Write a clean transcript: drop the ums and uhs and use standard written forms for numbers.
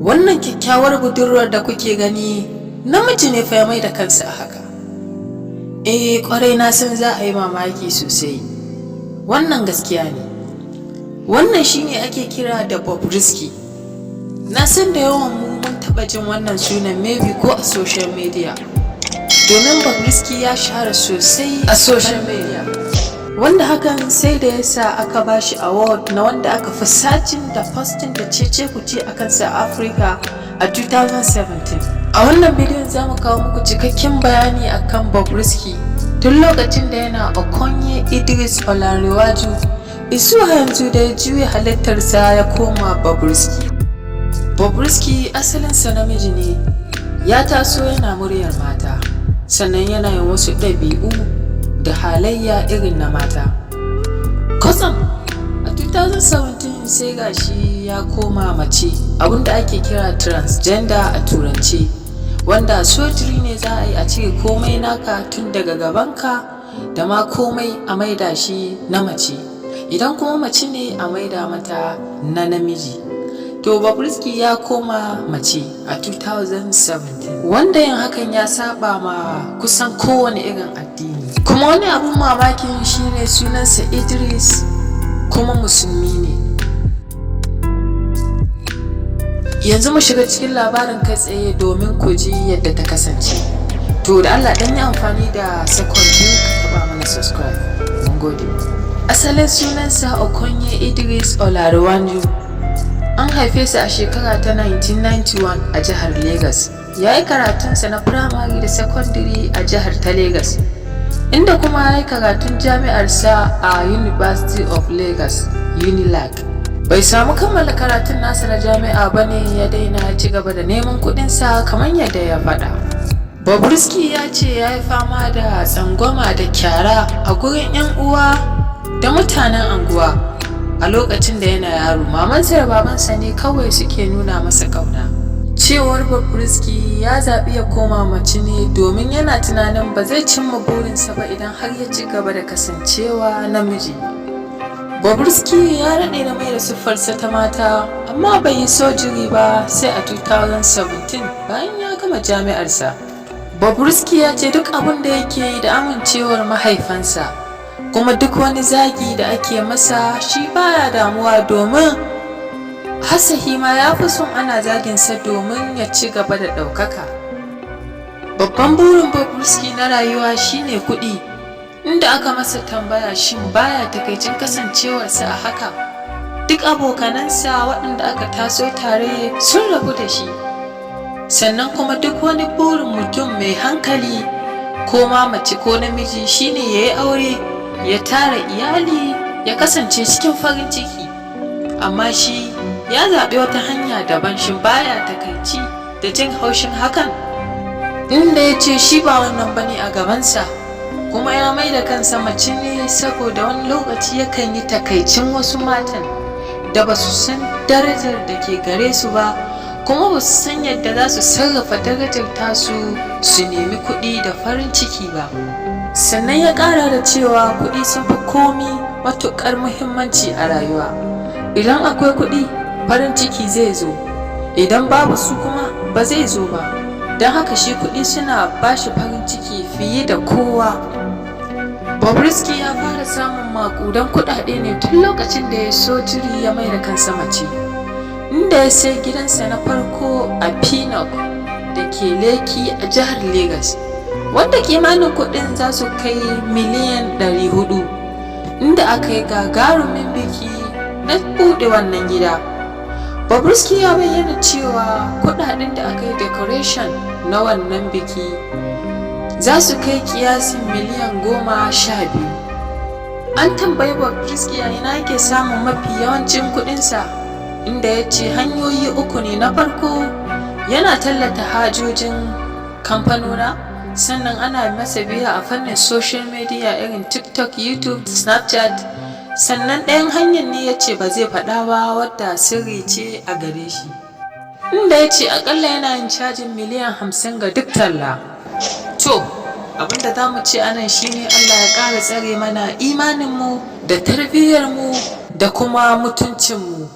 Wannan kyakkyawar budurwar da kuke gani namiji ne fa ya mai da kansa a haka. Kwarai na san za a yi mamaki sosai. Wannan gaskiya ne. Wannan shine ake kira da Bobrisky. Na san da yawan mu mun taɓa jin wannan sunan maybe ko a social media. Domin Bobrisky ya shahara sosai a social media. Wanda hakan sai da yasa aka bashi award na wanda aka fi sacin da posting da cece kuce a kansa a Africa a 2017. A wannan bidiyon za mu kawo muku cikakken bayani akan Bobrisky tun lokacin da yana Okonye Idris Olanrewaju zuwa yanzu da ya juya halittarsa ya koma Bobrisky. Bobrisky asalinsa namiji ne, ya taso yana muryar mata, sannan yana yin wasu ɗabi'u da halayya irin na mata. Kwatsam a 2017 sai gashi ya koma mace, abinda ake kira transgender a turance, wanda surgery ne za a yi a cire komai naka tun daga gabanka da ma komai a maida shi na mace, idan kuma mace ne a maida mata na namiji. To Bobrisky ya koma mace a 2017, wanda yin hakan ya saba ma kusan kowane irin addini. Kuma wani abun mamakin shine sunansa Idris kuma musulmi ne. Yanzu mu shiga cikin labarin kai tsaye domin ku ji yadda ta kasance. To da Allah dan yi amfani da second biyu ka taba mana subscribe. Mun gode. Asalin sunansa Okonye Idris Olanrewaju. An haife sa a shekara ta 1991 a jihar Lagos. Ya yi karatunsa na firamare da secondary a jihar ta Lagos, inda kuma ya yi karatun jami'arsa a University of Lagos, UNILAG. Bai samu kammala karatun nasa na jami'a ba ne ya daina ya ci gaba da neman kuɗinsa kamar yadda ya faɗa. Bobrisky ya ce ya yi fama da tsangwama da kyara a gurin 'yan uwa da mutanen anguwa. A lokacin da yana yaro, mamansa da babansa ne kawai suke nuna masa ƙauna. Cewar Bobrisky ya zaɓi ya koma mace ne domin yana tunanin ba zai cimma burinsa ba idan har ya ci gaba da kasancewa namiji. Bobrisky ya daɗe da mai da siffarsa ta mata, amma bai yi sojiri ba sai a 2017 bayan ya gama jami'arsa. Bobrisky ya ce duk abin da yake yi da amincewar mahaifansa, kuma duk wani zagi da ake masa shi baya damuwa, domin hasahi ma ya fi son ana zaginsa domin ya ci gaba da ɗaukaka. Babban burin Bobrisky na rayuwa shine kuɗi, inda aka masa tambaya shin baya takaicin kasancewarsa a haka. Duk abokanansa waɗanda aka taso tare sun rabu da shi, sannan kuma duk wani burin mutum mai hankali ko ma mace ko namiji shine ya yi aure, ya tara iyali, ya kasance cikin farin ciki. Amma shi ya zaɓi wata hanya daban, shin baya takaici da jin haushin hakan, inda ya ce shi ba wannan bane a gabansa, kuma ya mai da kansa mace ne saboda wani lokaci yakan yi takaicin wasu matan da ba su san darajar da ke gare su ba, kuma ba su san yadda za su sarrafa darajar tasu su nemi kuɗi da farin ciki ba. Sannan ya ƙara da cewa kuɗi sun fi komi matuƙar muhimmanci a rayuwa. Idan akwai kuɗi, farin ciki zai zo, idan babu su kuma ba zai zo ba. Don haka shi kuɗi suna ba shi farin ciki fiye da kowa. Bobrisky ya fara samun maƙudan kuɗaɗe ne tun lokacin da ya sojiri ya mai da kansa mace, inda ya sai gidansa na farko a Pinnock da ke Lekki a jihar Lagos, wanda kimanin kuɗin za su kai miliyan 400, inda aka yi gagarumin biki na buɗe wannan gida. Bobrisky ya bayyana cewa kuɗaɗen da aka yi decoration na wannan biki za su kai kiyasin miliyan 12. An tambayi Bobrisky a ina yake samun mafi yawancin kuɗinsa, inda ya ce hanyoyi uku ne. Na farko, yana tallata hajojin kamfanona, sannan ana masa biya a fannin social media irin TikTok, YouTube, Snapchat. Sannan ɗayan hanyar ne ya ce ba zai faɗa ba, wadda sirri ce a gare shi, inda ya ce akalla yana yin cajin miliyan 50 ga duk talla. To abinda za mu ce anan shine Allah ya ƙara tsare mana imaninmu da tarbiyyarmu da kuma mutuncinmu.